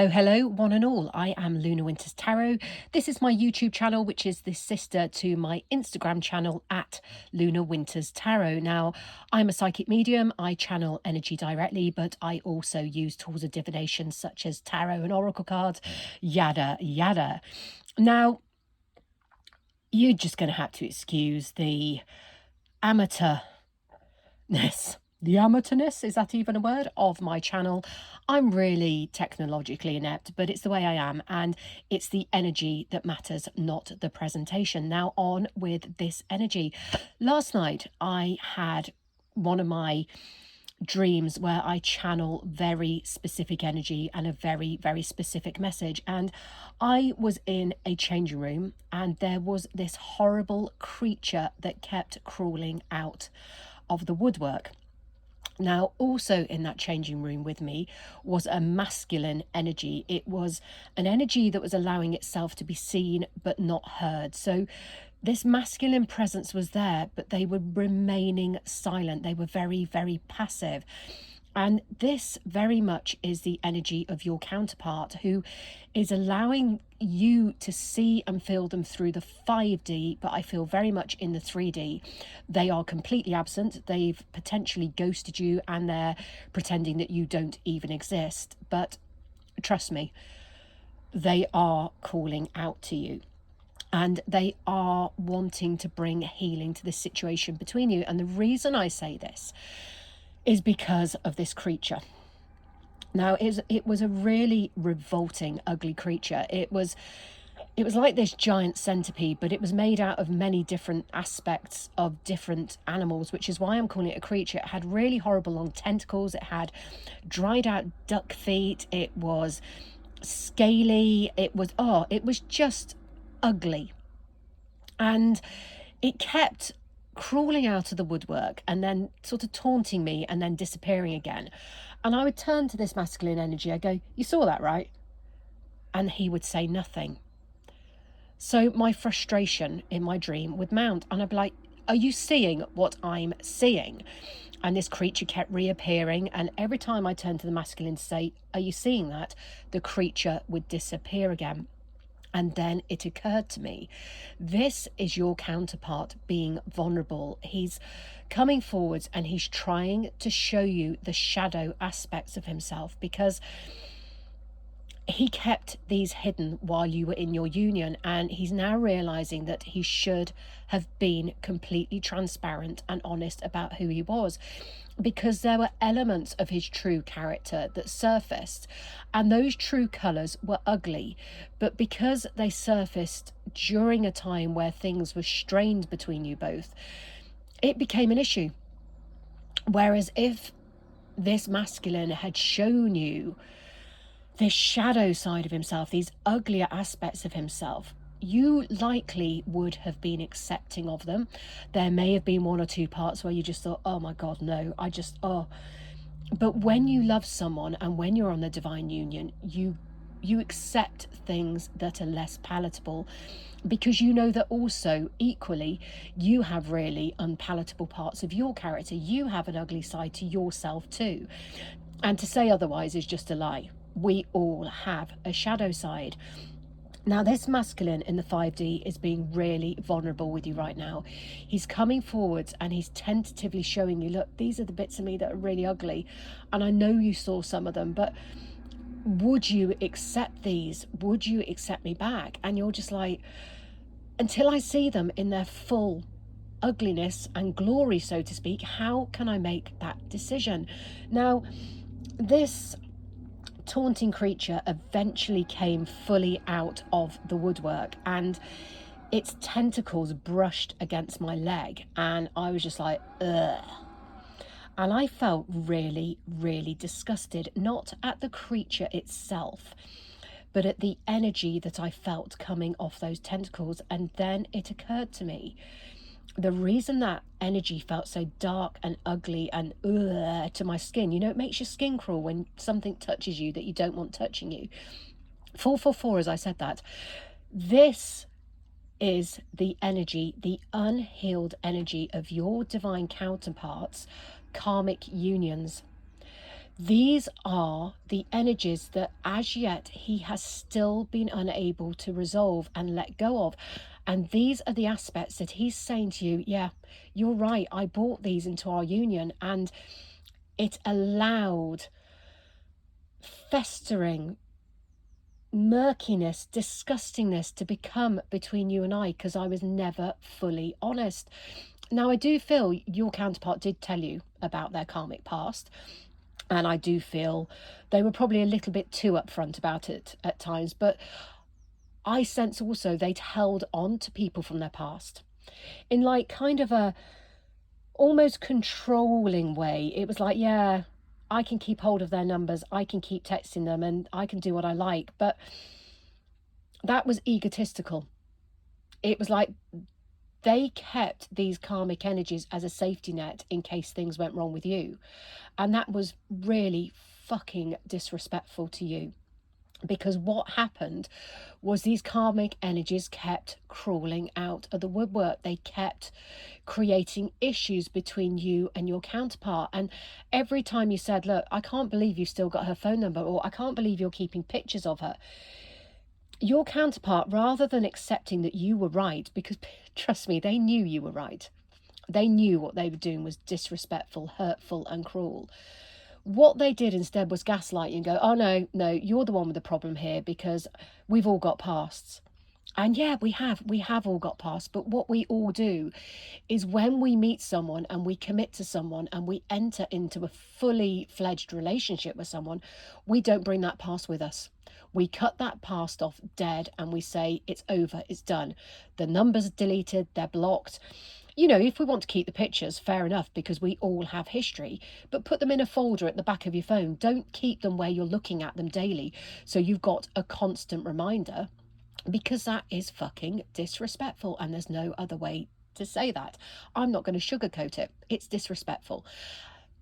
Hello, one and all. I am Luna Winters Tarot. This is my YouTube channel, which is the sister to my Instagram channel at Luna Winters Tarot. Now, I'm a psychic medium. I channel energy directly, but I also use tools of divination such as tarot and oracle cards, yada, yada. Now, you're just going to have to excuse the amateurness. The amateurness, is that even a word, of my channel. I'm really technologically inept, but it's the way I am, and it's the energy that matters, not the presentation. Now on with this energy. Last night I had one of my dreams where I channel very specific energy and a very, very specific message, and I was in a changing room and there was this horrible creature that kept crawling out of the woodwork. Now, also in that changing room with me was a masculine energy. It was an energy that was allowing itself to be seen but not heard. So this masculine presence was there, but they were remaining silent. They were very, very passive. And this very much is the energy of your counterpart, who is allowing you to see and feel them through the 5D, but I feel very much in the 3D. They are completely absent. They've potentially ghosted you and they're pretending that you don't even exist. But trust me, they are calling out to you. And they are wanting to bring healing to this situation between you. And the reason I say this is because of this creature. Now, it was a really revolting, ugly creature. It was like this giant centipede, but it was made out of many different aspects of different animals, which is why I'm calling it a creature. It had really horrible long tentacles. It had dried out duck feet. It was scaly. It was just ugly. And it kept crawling out of the woodwork and then sort of taunting me and then disappearing again. And I would turn to this masculine energy. I go, "You saw that, right?" And he would say nothing. So my frustration in my dream would mount, and I'd be like, "Are you seeing what I'm seeing?" And this creature kept reappearing, and every time I turned to the masculine to say, "Are you seeing that?" the creature would disappear again. And then it occurred to me, this is your counterpart being vulnerable. He's coming forwards and he's trying to show you the shadow aspects of himself, because he kept these hidden while you were in your union, and he's now realizing that he should have been completely transparent and honest about who he was, because there were elements of his true character that surfaced, and those true colors were ugly, but because they surfaced during a time where things were strained between you both, it became an issue. Whereas if this masculine had shown you this shadow side of himself, these uglier aspects of himself, you likely would have been accepting of them. There may have been one or two parts where you just thought, "Oh my God, no, But when you love someone and when you're on the divine union, you accept things that are less palatable, because you know that also equally you have really unpalatable parts of your character. You have an ugly side to yourself too. And to say otherwise is just a lie. We all have a shadow side. Now, this masculine in the 5D is being really vulnerable with you right now. He's coming forwards and he's tentatively showing you, "Look, these are the bits of me that are really ugly. And I know you saw some of them, but would you accept these? Would you accept me back?" And you're just like, "Until I see them in their full ugliness and glory, so to speak, how can I make that decision?" Now, this taunting creature eventually came fully out of the woodwork, and its tentacles brushed against my leg, and I was just like, ugh. And I felt really, really disgusted, not at the creature itself, but at the energy that I felt coming off those tentacles. And then it occurred to me, the reason that energy felt so dark and ugly and to my skin, it makes your skin crawl when something touches you that you don't want touching you. 444, as I said that. This is the energy, the unhealed energy of your divine counterparts' karmic unions. These are the energies that as yet he has still been unable to resolve and let go of. And these are the aspects that he's saying to you, yeah, you're right, I brought these into our union, and it allowed festering murkiness, disgustingness to become between you and I, because I was never fully honest. Now, I do feel your counterpart did tell you about their karmic past, and I do feel they were probably a little bit too upfront about it at times, but I sense also they'd held on to people from their past in like kind of a almost controlling way. It was like, yeah, I can keep hold of their numbers, I can keep texting them, and I can do what I like. But that was egotistical. It was like they kept these karmic energies as a safety net in case things went wrong with you. And that was really fucking disrespectful to you. Because what happened was these karmic energies kept crawling out of the woodwork. They kept creating issues between you and your counterpart. And every time you said, look, I can't believe you still got her phone number, or I can't believe you're keeping pictures of her, your counterpart, rather than accepting that you were right, because trust me, they knew you were right. They knew what they were doing was disrespectful, hurtful, and cruel. What they did instead was gaslight you and go, oh, no, you're the one with the problem here because we've all got pasts. And yeah, we have all got pasts. But what we all do is when we meet someone and we commit to someone and we enter into a fully fledged relationship with someone, we don't bring that past with us. We cut that past off dead and we say, it's over, it's done. The numbers are deleted, they're blocked. You know, if we want to keep the pictures, fair enough, because we all have history, but put them in a folder at the back of your phone. Don't keep them where you're looking at them daily, so you've got a constant reminder, because that is fucking disrespectful, and there's no other way to say that. I'm not going to sugarcoat it. It's disrespectful.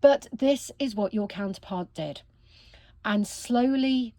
But this is what your counterpart did. And slowly,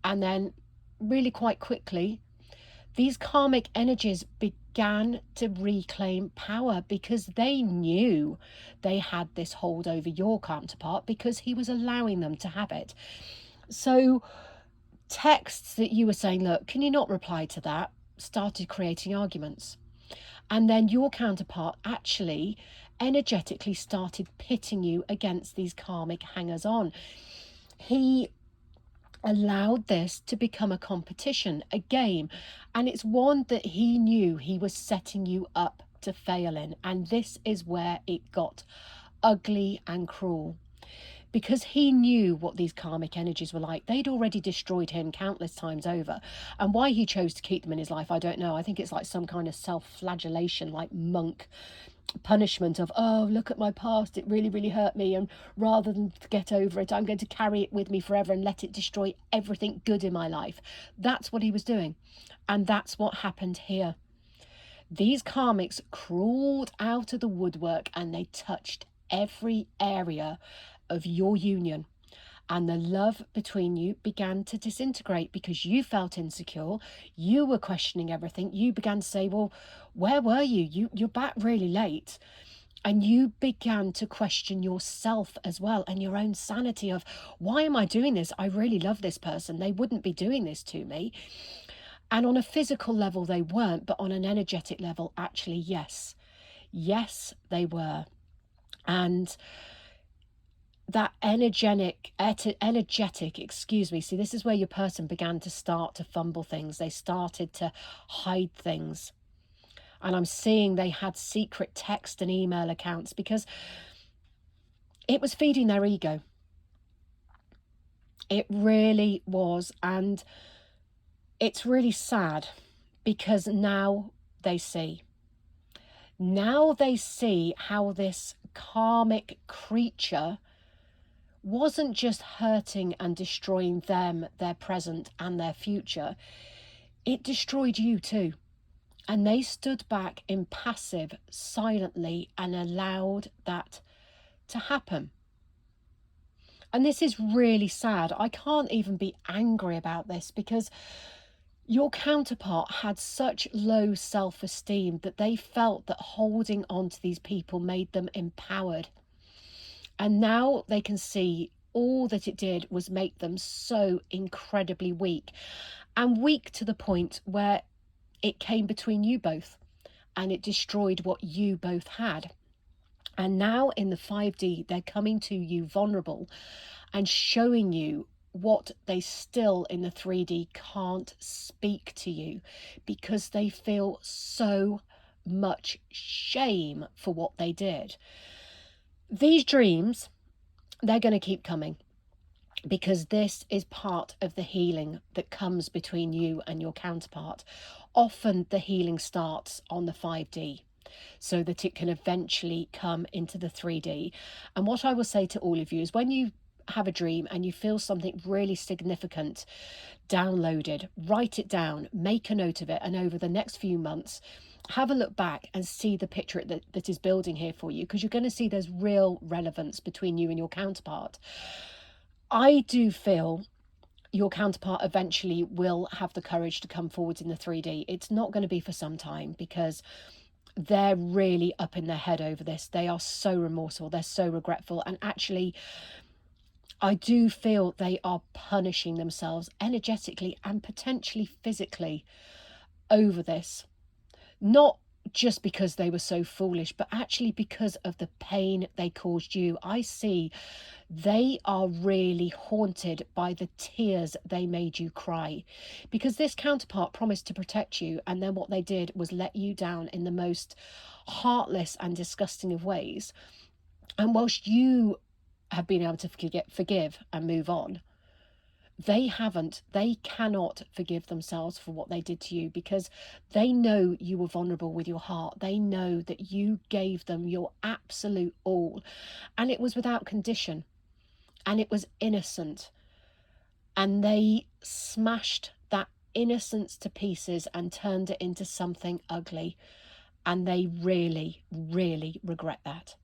and then really quite quickly, these karmic energies began to reclaim power because they knew they had this hold over your counterpart because he was allowing them to have it. So texts that you were saying, look, can you not reply to that, started creating arguments. And then your counterpart actually energetically started pitting you against these karmic hangers on. He allowed this to become a competition, a game, and it's one that he knew he was setting you up to fail in. And this is where it got ugly and cruel, because he knew what these karmic energies were like. They'd already destroyed him countless times over, and why he chose to keep them in his life, I don't know. I think it's like some kind of self-flagellation, like monk punishment of, oh, look at my past, it really hurt me, and rather than get over it, I'm going to carry it with me forever and let it destroy everything good in my life. That's what he was doing, and that's what happened here. These karmics crawled out of the woodwork and they touched every area of your union, and the love between you began to disintegrate because you felt insecure. You were questioning everything. You began to say, well, where were you're back really late. And you began to question yourself as well, and your own sanity of, why am I doing this? I really love this person. They wouldn't be doing this to me. And on a physical level, they weren't, but on an energetic level, actually, yes. Yes, they were. And that energetic, excuse me, see, this is where your person began to start to fumble things. They started to hide things. And I'm seeing they had secret text and email accounts because it was feeding their ego. It really was. And it's really sad because now they see. Now they see how this karmic creature wasn't just hurting and destroying them, their present and their future. It destroyed you too. And they stood back impassive, silently, and allowed that to happen. And this is really sad. I can't even be angry about this because your counterpart had such low self-esteem that they felt that holding on to these people made them empowered. And now they can see all that it did was make them so incredibly weak, and weak to the point where it came between you both and it destroyed what you both had. And now in the 5D, they're coming to you vulnerable and showing you what they still in the 3D can't speak to you, because they feel so much shame for what they did. These dreams, they're going to keep coming, because this is part of the healing that comes between you and your counterpart. Often the healing starts on the 5D so that it can eventually come into the 3D. And what I will say to all of you is, when you have a dream and you feel something really significant downloaded, write it down, make a note of it, and over the next few months, have a look back and see the picture that is building here for you, because you're going to see there's real relevance between you and your counterpart. I do feel your counterpart eventually will have the courage to come forwards in the 3D. It's not going to be for some time, because they're really up in their head over this. They are so remorseful, they're so regretful, and actually I do feel they are punishing themselves energetically and potentially physically over this. Not just because they were so foolish, but actually because of the pain they caused you. I see they are really haunted by the tears they made you cry, because this counterpart promised to protect you, and then what they did was let you down in the most heartless and disgusting of ways. And whilst you have been able to forgive and move on, they haven't. They cannot forgive themselves for what they did to you, because they know you were vulnerable with your heart. They know that you gave them your absolute all, and it was without condition, and it was innocent. And they smashed that innocence to pieces and turned it into something ugly. And they really, really regret that.